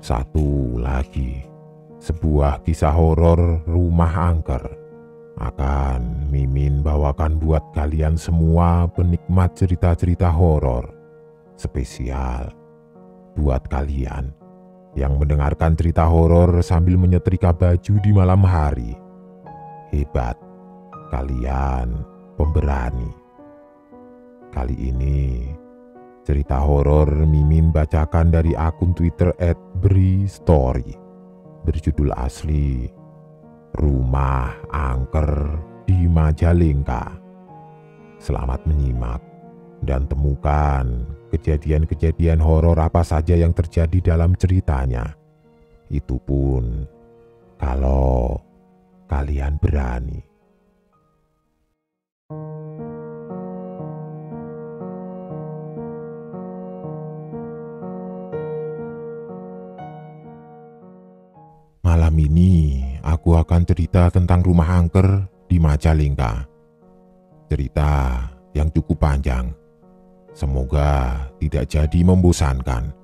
Satu lagi, sebuah kisah horor rumah angker akan Mimin bawakan buat kalian semua penikmat cerita-cerita horor spesial buat kalian yang mendengarkan cerita horor sambil menyetrika baju di malam hari. Hebat, kalian pemberani. Kali ini cerita horor Mimin bacakan dari akun Twitter @bristory berjudul asli Rumah Angker di Majalengka. Selamat menyimak dan temukan kejadian-kejadian horor apa saja yang terjadi dalam ceritanya. Itu pun kalau kalian berani. Malam ini aku akan cerita tentang rumah angker di Majalengka. Cerita yang cukup panjang. Semoga tidak jadi membosankan.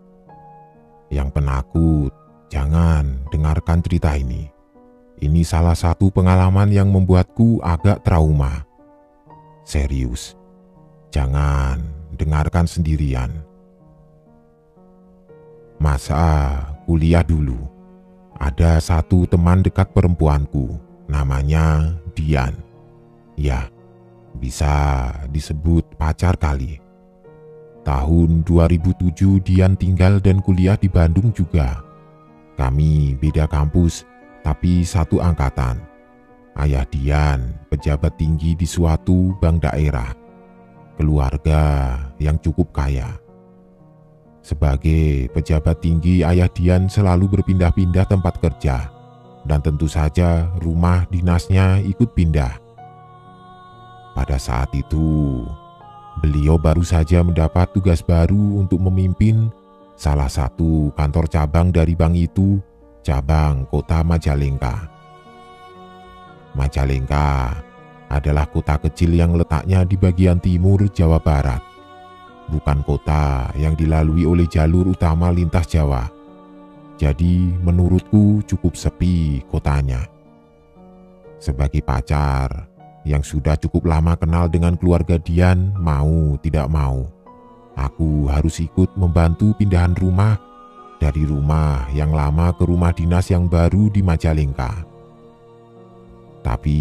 Yang penakut, jangan dengarkan cerita ini. Ini salah satu pengalaman yang membuatku agak trauma. Serius, jangan dengarkan sendirian. Masa kuliah dulu, ada satu teman dekat perempuanku, namanya Dian. Ya, bisa disebut pacar kali. Tahun 2007 Dian tinggal dan kuliah di Bandung juga. Kami beda kampus, tapi satu angkatan. Ayah Dian pejabat tinggi di suatu bank daerah. Keluarga yang cukup kaya. Sebagai pejabat tinggi, ayah Dian selalu berpindah-pindah tempat kerja. Dan tentu saja rumah dinasnya ikut pindah. Pada saat itu, beliau baru saja mendapat tugas baru untuk memimpin salah satu kantor cabang dari bank itu, cabang kota Majalengka. Majalengka adalah kota kecil yang letaknya di bagian timur Jawa Barat. Bukan kota yang dilalui oleh jalur utama lintas Jawa. Jadi menurutku cukup sepi kotanya. Sebagai pacar yang sudah cukup lama kenal dengan keluarga Dian, mau tidak mau, aku harus ikut membantu pindahan rumah dari rumah yang lama ke rumah dinas yang baru di Majalengka. Tapi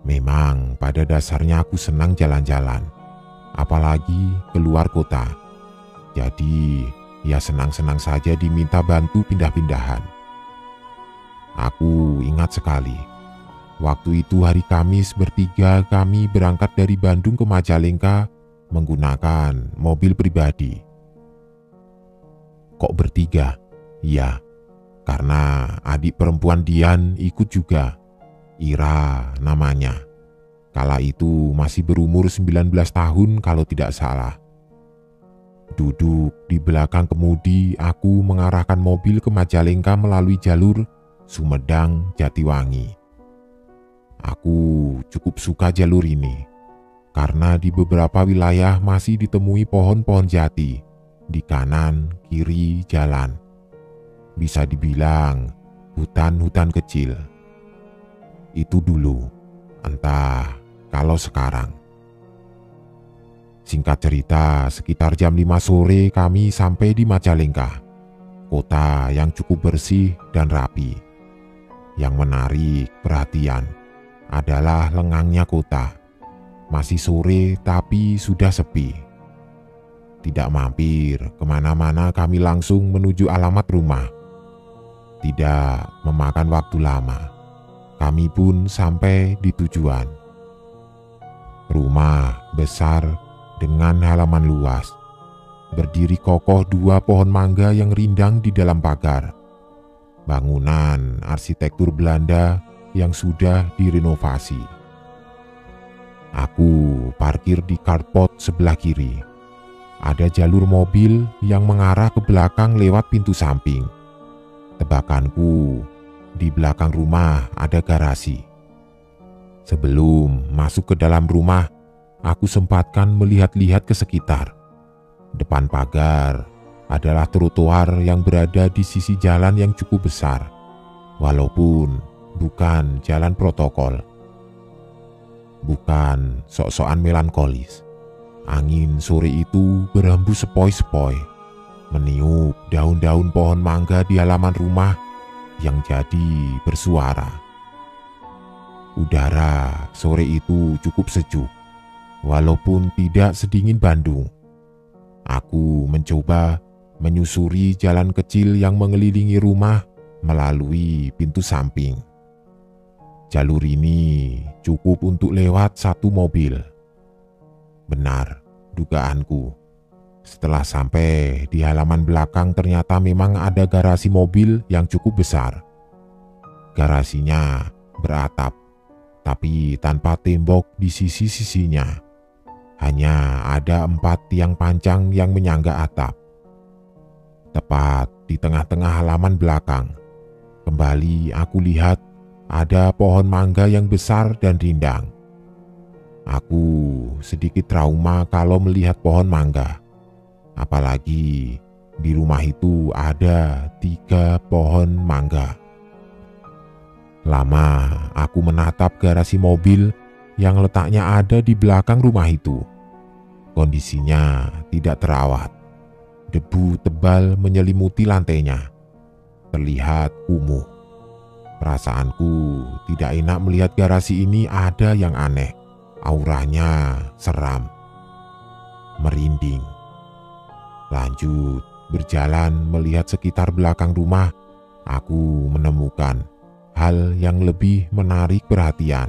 memang pada dasarnya aku senang jalan-jalan, apalagi keluar kota. Jadi ya senang-senang saja diminta bantu pindah-pindahan. Aku ingat sekali, waktu itu hari Kamis bertiga kami berangkat dari Bandung ke Majalengka menggunakan mobil pribadi. Kok bertiga? Ya, karena adik perempuan Dian ikut juga. Ira namanya. Kala itu masih berumur 19 tahun kalau tidak salah. Duduk di belakang kemudi, aku mengarahkan mobil ke Majalengka melalui jalur Sumedang Jatiwangi. Aku cukup suka jalur ini, karena di beberapa wilayah masih ditemui pohon-pohon jati di kanan kiri jalan. Bisa dibilang hutan-hutan kecil. Itu dulu, entah kalau sekarang. Singkat cerita, sekitar jam 5 sore kami sampai di Majalengka, kota yang cukup bersih dan rapi. Yang menarik perhatian adalah lengangnya kota. Masih sore tapi sudah sepi. Tidak mampir kemana-mana, kami langsung menuju alamat rumah. Tidak memakan waktu lama, kami pun sampai di tujuan. Rumah besar dengan halaman luas. Berdiri kokoh dua pohon mangga yang rindang di dalam pagar. Bangunan arsitektur Belanda yang sudah direnovasi. Aku parkir di carport sebelah kiri. Ada jalur mobil yang mengarah ke belakang lewat pintu samping. Tebakanku, di belakang rumah ada garasi. Sebelum masuk ke dalam rumah, aku sempatkan melihat-lihat ke sekitar. Depan pagar adalah trotoar yang berada di sisi jalan yang cukup besar, walaupun bukan jalan protokol. Bukan sok-sokan melankolis, angin sore itu berhembus sepoi-sepoi, meniup daun-daun pohon mangga di halaman rumah yang jadi bersuara. Udara sore itu cukup sejuk, walaupun tidak sedingin Bandung. Aku mencoba menyusuri jalan kecil yang mengelilingi rumah melalui pintu samping. Jalur ini cukup untuk lewat satu mobil. Benar dugaanku. Setelah sampai di halaman belakang ternyata memang ada garasi mobil yang cukup besar. Garasinya beratap, tapi tanpa tembok di sisi-sisinya. Hanya ada 4 tiang pancang yang menyangga atap. Tepat di tengah-tengah halaman belakang, kembali aku lihat ada pohon mangga yang besar dan rindang. Aku sedikit trauma kalau melihat pohon mangga. Apalagi di rumah itu ada 3 pohon mangga. Lama aku menatap garasi mobil yang letaknya ada di belakang rumah itu. Kondisinya tidak terawat. Debu tebal menyelimuti lantainya. Terlihat kumuh. Perasaanku tidak enak melihat garasi ini ada yang aneh. Auranya seram. Merinding. Lanjut berjalan melihat sekitar belakang rumah. Aku menemukan hal yang lebih menarik perhatian.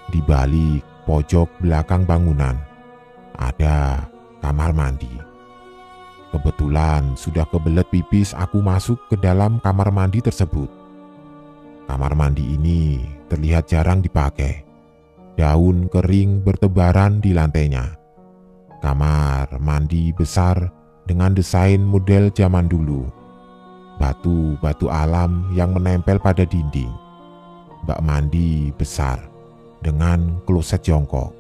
Di balik pojok belakang bangunan ada kamar mandi. Kebetulan sudah kebelet pipis, aku masuk ke dalam kamar mandi tersebut. Kamar mandi ini terlihat jarang dipakai. Daun kering bertebaran di lantainya. Kamar mandi besar dengan desain model zaman dulu. Batu-batu alam yang menempel pada dinding. Bak mandi besar dengan kloset jongkok.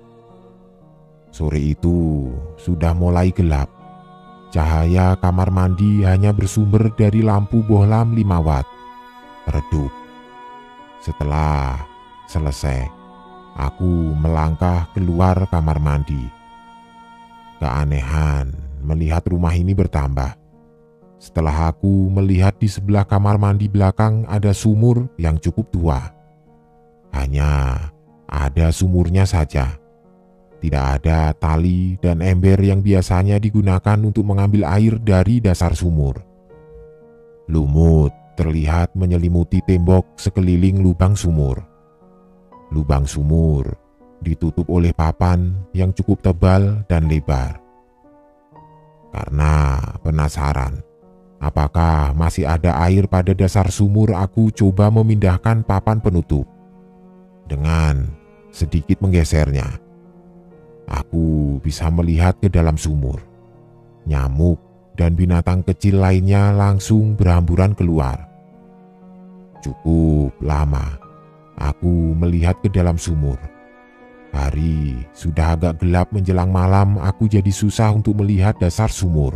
Sore itu sudah mulai gelap. Cahaya kamar mandi hanya bersumber dari lampu bohlam 5 watt. Redup. Setelah selesai, aku melangkah keluar kamar mandi. Keanehan melihat rumah ini bertambah. Setelah aku melihat di sebelah kamar mandi belakang ada sumur yang cukup tua. Hanya ada sumurnya saja. Tidak ada tali dan ember yang biasanya digunakan untuk mengambil air dari dasar sumur. Lumut terlihat menyelimuti tembok sekeliling lubang sumur. Lubang sumur ditutup oleh papan yang cukup tebal dan lebar. Karena penasaran apakah masih ada air pada dasar sumur, aku coba memindahkan papan penutup. Dengan sedikit menggesernya, aku bisa melihat ke dalam sumur. Nyamuk dan binatang kecil lainnya langsung berhamburan keluar. Cukup lama aku melihat ke dalam sumur. Hari sudah agak gelap menjelang malam, aku jadi susah untuk melihat dasar sumur.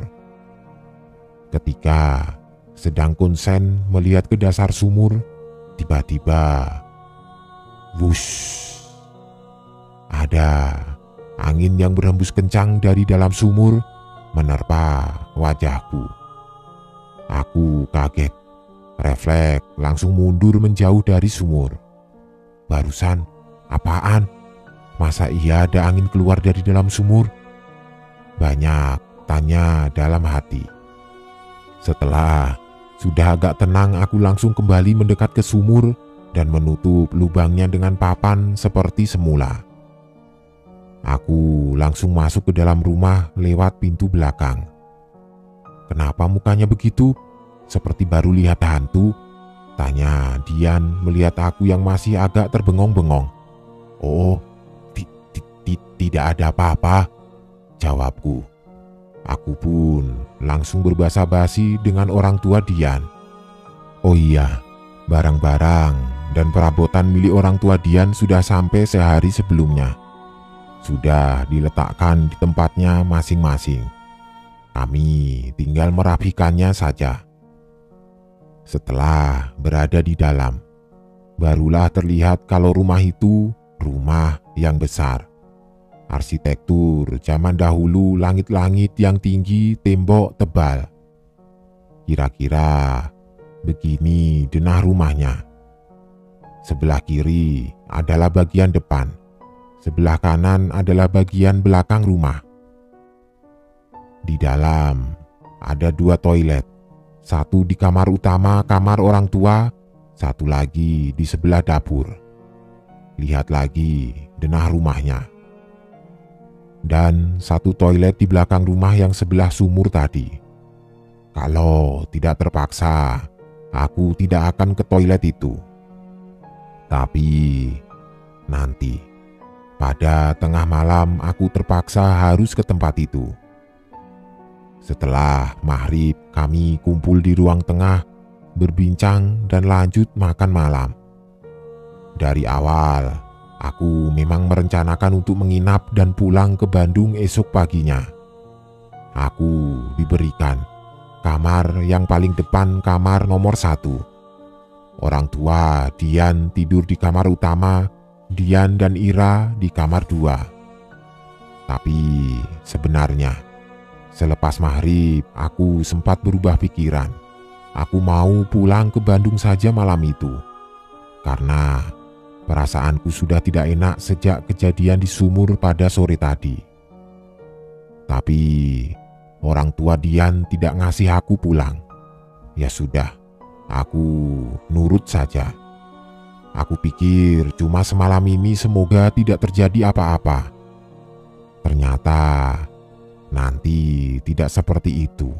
Ketika sedang konsen melihat ke dasar sumur, tiba-tiba wush, ada angin yang berhembus kencang dari dalam sumur menerpa wajahku. Aku kaget. Refleks langsung mundur menjauh dari sumur. Barusan apaan? Masa iya ada angin keluar dari dalam sumur? Banyak tanya dalam hati. Setelah sudah agak tenang, aku langsung kembali mendekat ke sumur dan menutup lubangnya dengan papan seperti semula. Aku langsung masuk ke dalam rumah lewat pintu belakang. Kenapa mukanya begitu? Seperti baru lihat hantu? Tanya Dian melihat aku yang masih agak terbengong-bengong. Oh, tidak ada apa-apa, jawabku. Aku pun langsung berbahasa basi dengan orang tua Dian. Oh iya, barang-barang dan perabotan milik orang tua Dian sudah sampai sehari sebelumnya. Sudah diletakkan di tempatnya masing-masing. Kami tinggal merapikannya saja. Setelah berada di dalam, barulah terlihat kalau rumah itu rumah yang besar. Arsitektur zaman dahulu, langit-langit yang tinggi, tembok tebal. Kira-kira begini denah rumahnya. Sebelah kiri adalah bagian depan, sebelah kanan adalah bagian belakang rumah. Di dalam ada 2 toilet, satu di kamar utama kamar orang tua, satu lagi di sebelah dapur. Lihat lagi denah rumahnya. Dan satu toilet di belakang rumah yang sebelah sumur tadi. Kalau tidak terpaksa, aku tidak akan ke toilet itu. Tapi nanti pada tengah malam aku terpaksa harus ke tempat itu. Setelah maghrib kami kumpul di ruang tengah, berbincang dan lanjut makan malam. Dari awal aku memang merencanakan untuk menginap dan pulang ke Bandung esok paginya. Aku diberikan kamar yang paling depan, kamar nomor 1. Orang tua Dian tidur di kamar utama, Dian dan Ira di kamar 2. Tapi sebenarnya selepas maghrib aku sempat berubah pikiran. Aku mau pulang ke Bandung saja malam itu, karena perasaanku sudah tidak enak sejak kejadian di sumur pada sore tadi. Tapi orang tua Dian tidak ngasih aku pulang. Ya sudah, aku nurut saja. Aku pikir cuma semalam ini semoga tidak terjadi apa-apa. Ternyata nanti tidak seperti itu.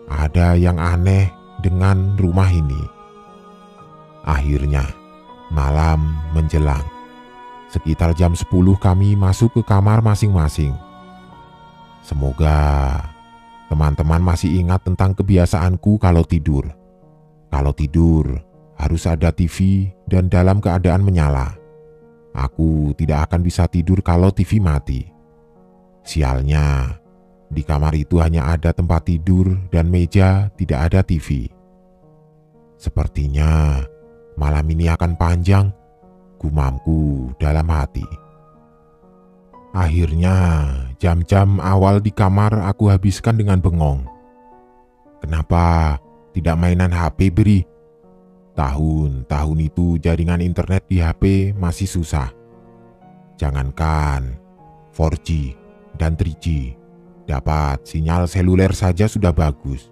Ada yang aneh dengan rumah ini. Akhirnya malam menjelang. Sekitar jam 10 kami masuk ke kamar masing-masing. Semoga teman-teman masih ingat tentang kebiasaanku kalau tidur. Kalau tidur harus ada TV dan dalam keadaan menyala. Aku tidak akan bisa tidur kalau TV mati. Sialnya, di kamar itu hanya ada tempat tidur dan meja, tidak ada TV. Sepertinya malam ini akan panjang, gumamku dalam hati. Akhirnya jam-jam awal di kamar aku habiskan dengan bengong. Kenapa tidak mainan HP, Bri? Tahun-tahun itu jaringan internet di HP masih susah. Jangankan 4G dan 3G, dapat sinyal seluler saja sudah bagus.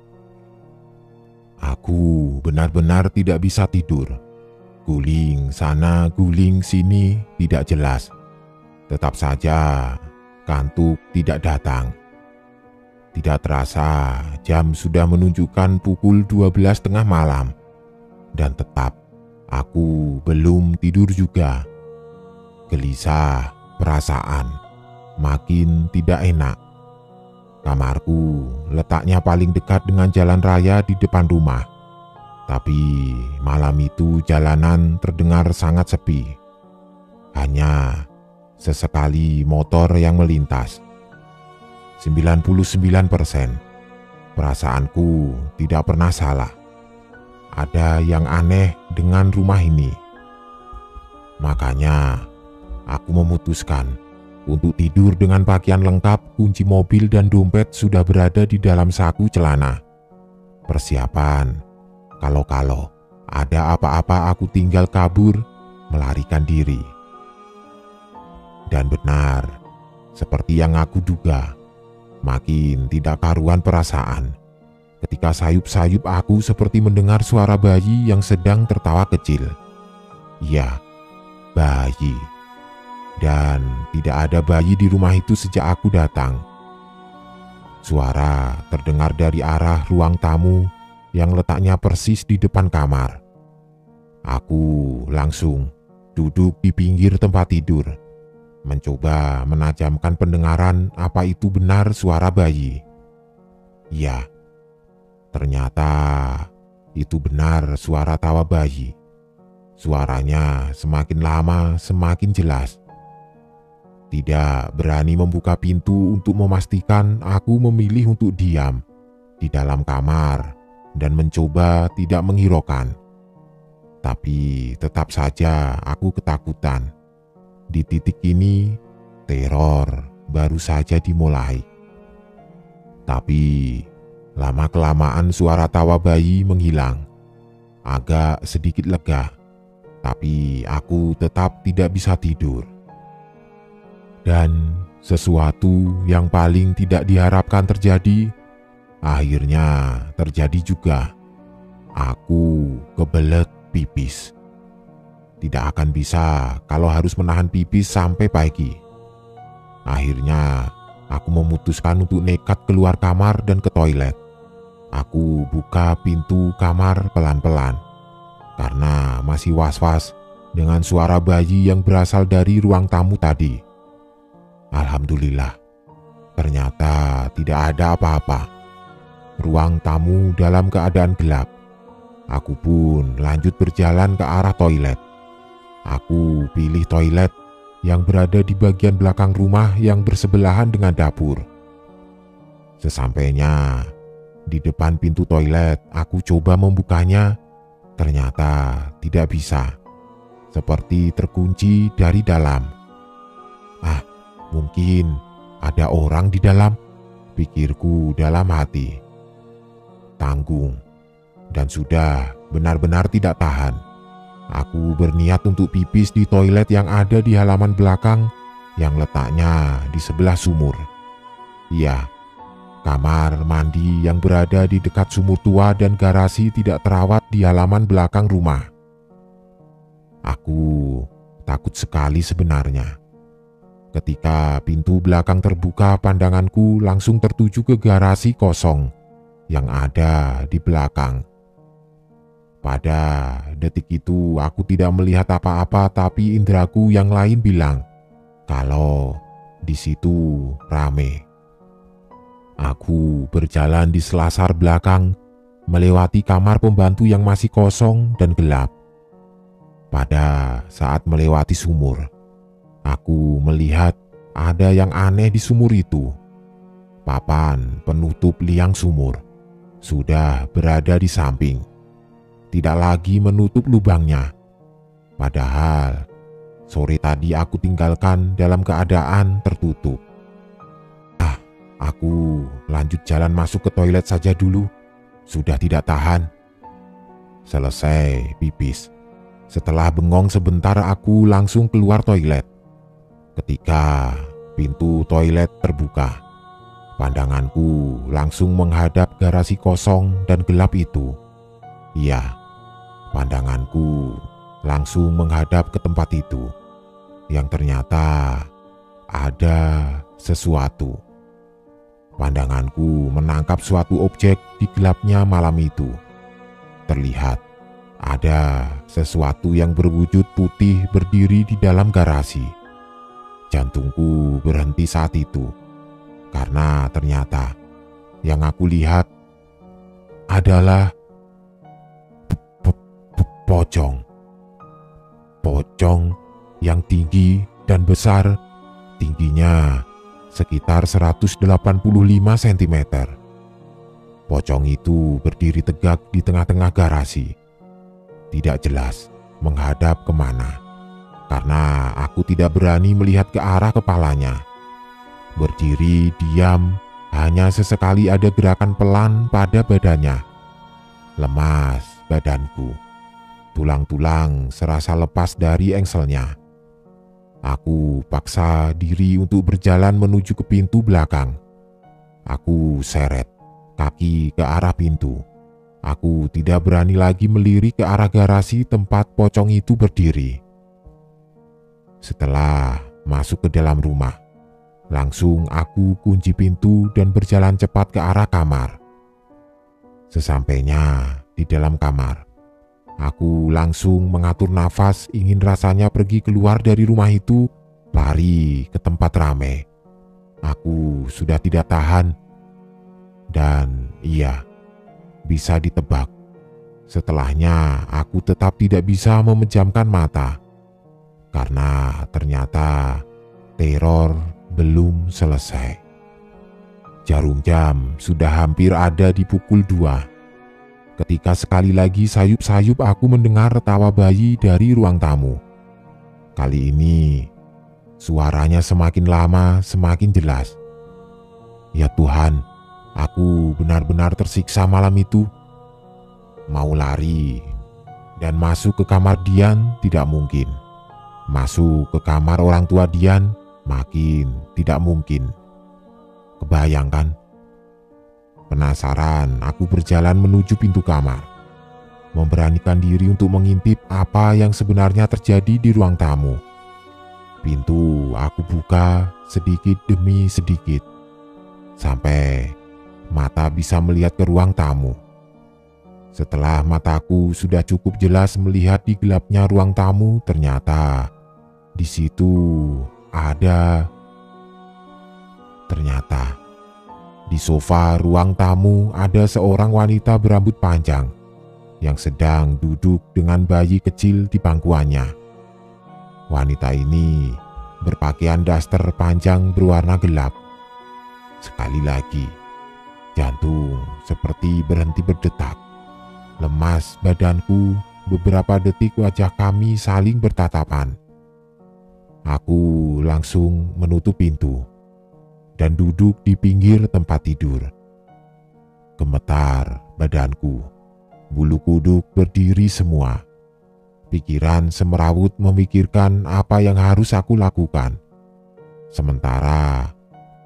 Aku benar-benar tidak bisa tidur. Guling sana, guling sini, tidak jelas. Tetap saja kantuk tidak datang. Tidak terasa jam sudah menunjukkan pukul 12 tengah malam. Dan tetap aku belum tidur juga. Gelisah perasaan, makin tidak enak. Kamarku letaknya paling dekat dengan jalan raya di depan rumah. Tapi malam itu jalanan terdengar sangat sepi. Hanya sesekali motor yang melintas. 99% perasaanku tidak pernah salah. Ada yang aneh dengan rumah ini. Makanya aku memutuskan untuk tidur dengan pakaian lengkap, kunci mobil dan dompet sudah berada di dalam saku celana. Persiapan kalau ada apa-apa aku tinggal kabur, melarikan diri. Dan benar, seperti yang aku duga, makin tidak karuan perasaan ketika sayup-sayup aku seperti mendengar suara bayi yang sedang tertawa kecil. Ya, bayi. Dan tidak ada bayi di rumah itu sejak aku datang. Suara terdengar dari arah ruang tamu yang letaknya persis di depan kamar. Aku langsung duduk di pinggir tempat tidur, mencoba menajamkan pendengaran apa itu benar suara bayi. Ya, ternyata itu benar suara tawa bayi. Suaranya semakin lama semakin jelas. Tidak berani membuka pintu untuk memastikan, aku memilih untuk diam di dalam kamar dan mencoba tidak menghiraukan. Tapi tetap saja aku ketakutan. Di titik ini, teror baru saja dimulai. Tapi lama-kelamaan suara tawa bayi menghilang. Agak sedikit lega, tapi aku tetap tidak bisa tidur. Dan sesuatu yang paling tidak diharapkan terjadi, akhirnya terjadi juga. Aku kebelet pipis. Tidak akan bisa kalau harus menahan pipis sampai pagi. Akhirnya aku memutuskan untuk nekat keluar kamar dan ke toilet. Aku buka pintu kamar pelan-pelan karena masih was-was dengan suara bayi yang berasal dari ruang tamu tadi. Alhamdulillah, ternyata tidak ada apa-apa. Ruang tamu dalam keadaan gelap. Aku pun lanjut berjalan ke arah toilet. Aku pilih toilet yang berada di bagian belakang rumah yang bersebelahan dengan dapur. Sesampainya di depan pintu toilet, aku coba membukanya. Ternyata tidak bisa, seperti terkunci dari dalam. Mungkin ada orang di dalam, pikirku dalam hati. Tanggung, dan sudah benar-benar tidak tahan. Aku berniat untuk pipis di toilet yang ada di halaman belakang yang letaknya di sebelah sumur. Iya, kamar mandi yang berada di dekat sumur tua dan garasi tidak terawat di halaman belakang rumah. Aku takut sekali sebenarnya. Ketika pintu belakang terbuka, pandanganku langsung tertuju ke garasi kosong yang ada di belakang. Pada detik itu aku tidak melihat apa-apa, tapi indraku yang lain bilang kalau di situ rame. Aku berjalan di selasar belakang, melewati kamar pembantu yang masih kosong dan gelap. Pada saat melewati sumur, aku melihat ada yang aneh di sumur itu. Papan penutup liang sumur sudah berada di samping, tidak lagi menutup lubangnya. Padahal sore tadi aku tinggalkan dalam keadaan tertutup. Aku lanjut jalan masuk ke toilet saja dulu, sudah tidak tahan. Selesai pipis. Setelah bengong sebentar, aku langsung keluar toilet. Ketika pintu toilet terbuka, pandanganku langsung menghadap garasi kosong dan gelap itu. Iya, pandanganku langsung menghadap ke tempat itu, yang ternyata ada sesuatu. Pandanganku menangkap suatu objek di gelapnya malam itu. Terlihat ada sesuatu yang berwujud putih berdiri di dalam garasi. Jantungku berhenti saat itu, karena ternyata yang aku lihat adalah pocong. Pocong yang tinggi dan besar, tingginya sekitar 185 cm. Pocong itu berdiri tegak di tengah-tengah garasi. Tidak jelas menghadap kemana, karena aku tidak berani melihat ke arah kepalanya. Berdiri diam, hanya sesekali ada gerakan pelan pada badannya. Lemas badanku, tulang-tulang serasa lepas dari engselnya. Aku paksa diri untuk berjalan menuju ke pintu belakang. Aku seret kaki ke arah pintu. Aku tidak berani lagi melirik ke arah garasi tempat pocong itu berdiri. Setelah masuk ke dalam rumah, langsung aku kunci pintu dan berjalan cepat ke arah kamar. Sesampainya di dalam kamar, aku langsung mengatur nafas, ingin rasanya pergi keluar dari rumah itu, lari ke tempat ramai. Aku sudah tidak tahan. Dan iya, bisa ditebak, setelahnya aku tetap tidak bisa memejamkan mata. Karena ternyata teror belum selesai. Jarum jam sudah hampir ada di pukul 2 ketika sekali lagi sayup-sayup aku mendengar tawa bayi dari ruang tamu. Kali ini suaranya semakin lama semakin jelas. Ya Tuhan, aku benar-benar tersiksa malam itu. Mau lari dan masuk ke kamar Dian tidak mungkin. Masuk ke kamar orang tua Dian makin tidak mungkin. Kebayangkan? Penasaran, aku berjalan menuju pintu kamar. Memberanikan diri untuk mengintip apa yang sebenarnya terjadi di ruang tamu. Pintu aku buka sedikit demi sedikit, sampai mata bisa melihat ke ruang tamu. Setelah mataku sudah cukup jelas melihat di gelapnya ruang tamu, ternyata di situ Ternyata di sofa ruang tamu ada seorang wanita berambut panjang yang sedang duduk dengan bayi kecil di pangkuannya. Wanita ini berpakaian daster panjang berwarna gelap. Sekali lagi, jantung seperti berhenti berdetak. Lemas badanku, beberapa detik wajah kami saling bertatapan. Aku langsung menutup pintu dan duduk di pinggir tempat tidur. Gemetar badanku, bulu kuduk berdiri semua. Pikiran semerawut memikirkan apa yang harus aku lakukan. Sementara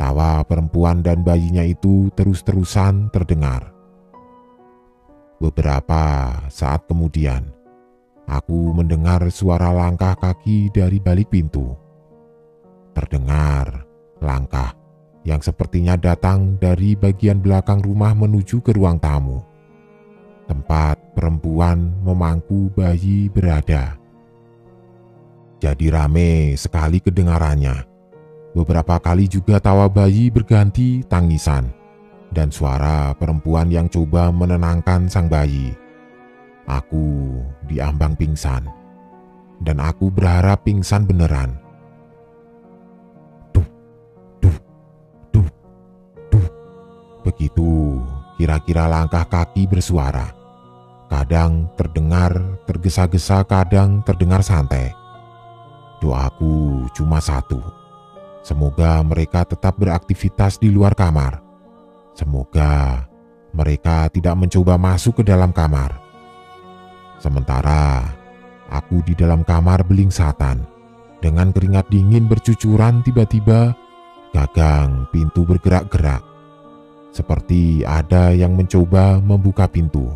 tawa perempuan dan bayinya itu terus-terusan terdengar. Beberapa saat kemudian, aku mendengar suara langkah kaki dari balik pintu. Terdengar langkah yang sepertinya datang dari bagian belakang rumah menuju ke ruang tamu, tempat perempuan memangku bayi berada. Jadi rame sekali kedengarannya. Beberapa kali juga tawa bayi berganti tangisan dan suara perempuan yang coba menenangkan sang bayi. Aku diambang pingsan, dan aku berharap pingsan beneran. Begitu kira-kira langkah kaki bersuara. Kadang terdengar tergesa-gesa, kadang terdengar santai. Doaku cuma satu. Semoga mereka tetap beraktivitas di luar kamar. Semoga mereka tidak mencoba masuk ke dalam kamar. Sementara aku di dalam kamar belingsatan. Dengan keringat dingin bercucuran, tiba-tiba gagang pintu bergerak-gerak. Seperti ada yang mencoba membuka pintu.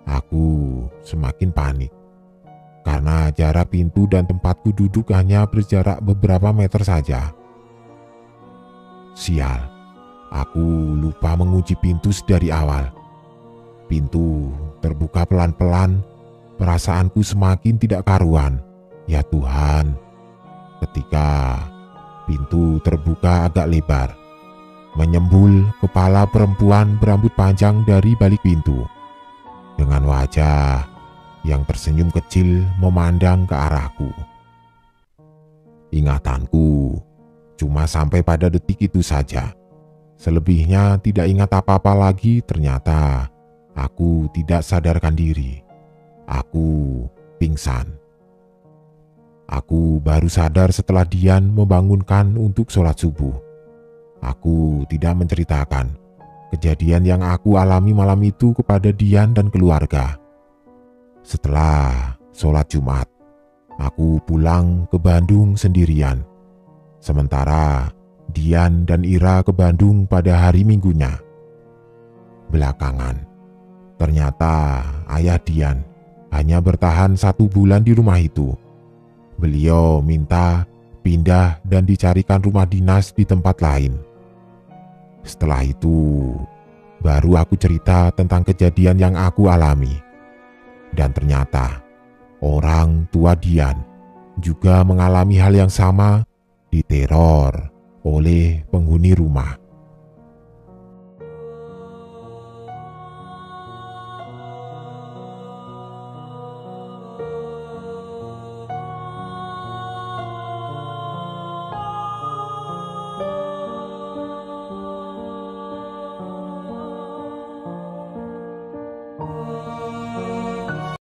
Aku semakin panik, karena jarak pintu dan tempatku duduk hanya berjarak beberapa meter saja. Sial, aku lupa mengunci pintu sedari awal. Pintu terbuka pelan-pelan, perasaanku semakin tidak karuan. Ya Tuhan, ketika pintu terbuka agak lebar, menyembul kepala perempuan berambut panjang dari balik pintu. Dengan wajah yang tersenyum kecil memandang ke arahku. Ingatanku cuma sampai pada detik itu saja. Selebihnya tidak ingat apa-apa lagi. Ternyata aku tidak sadarkan diri. Aku pingsan. Aku baru sadar setelah Dian membangunkan untuk sholat subuh. Aku tidak menceritakan kejadian yang aku alami malam itu kepada Dian dan keluarga. Setelah sholat Jumat, aku pulang ke Bandung sendirian. Sementara Dian dan Ira ke Bandung pada hari Minggunya. Belakangan, ternyata ayah Dian hanya bertahan 1 bulan di rumah itu. Beliau minta pindah dan dicarikan rumah dinas di tempat lain. Setelah itu, baru aku cerita tentang kejadian yang aku alami. Dan ternyata, orang tua Dian juga mengalami hal yang sama, diteror oleh penghuni rumah.